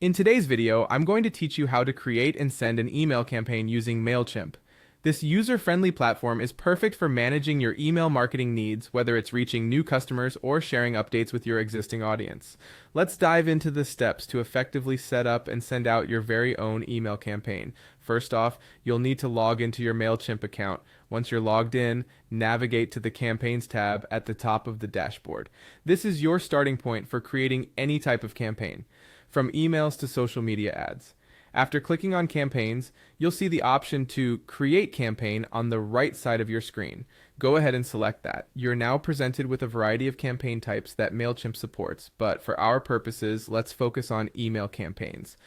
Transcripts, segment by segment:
In today's video, I'm going to teach you how to create and send an email campaign using Mailchimp. This user-friendly platform is perfect for managing your email marketing needs, whether it's reaching new customers or sharing updates with your existing audience. Let's dive into the steps to effectively set up and send out your very own email campaign. First off, you'll need to log into your Mailchimp account. Once you're logged in, navigate to the Campaigns tab at the top of the dashboard. This is your starting point for creating any type of campaign, from emails to social media ads. After clicking on Campaigns, you'll see the option to Create Campaign on the right side of your screen. Go ahead and select that. You're now presented with a variety of campaign types that Mailchimp supports, but for our purposes, let's focus on email campaigns.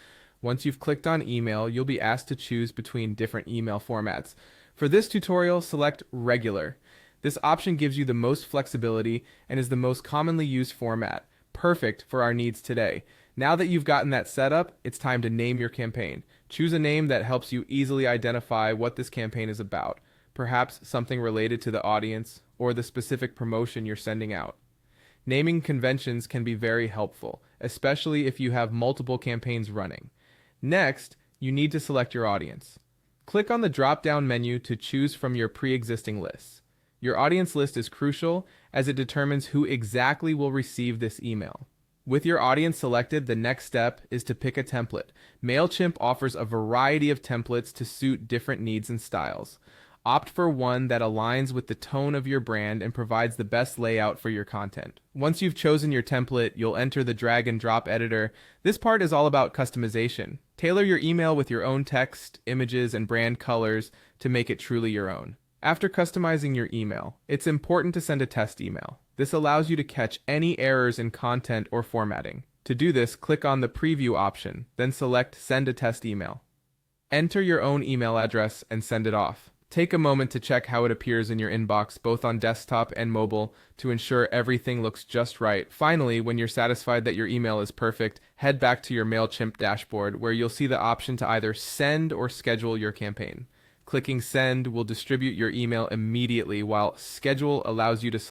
Once you've clicked on email, you'll be asked to choose between different email formats. For this tutorial, select Regular. This option gives you the most flexibility and is the most commonly used format, perfect for our needs today. Now that you've gotten that set up, it's time to name your campaign. Choose a name that helps you easily identify what this campaign is about, perhaps something related to the audience or the specific promotion you're sending out. Naming conventions can be very helpful, especially if you have multiple campaigns running. Next, you need to select your audience. Click on the drop-down menu to choose from your pre-existing lists. Your audience list is crucial as it determines who exactly will receive this email. With your audience selected, the next step is to pick a template. Mailchimp offers a variety of templates to suit different needs and styles. Opt for one that aligns with the tone of your brand and provides the best layout for your content. Once you've chosen your template, you'll enter the drag and drop editor. This part is all about customization. Tailor your email with your own text, images, and brand colors to make it truly your own. After customizing your email, it's important to send a test email. This allows you to catch any errors in content or formatting. To do this, click on the Preview option, then select Send a Test Email. Enter your own email address and send it off. Take a moment to check how it appears in your inbox, both on desktop and mobile, to ensure everything looks just right. Finally, when you're satisfied that your email is perfect, head back to your Mailchimp dashboard, where you'll see the option to either send or schedule your campaign. Clicking Send will distribute your email immediately, while Schedule allows you to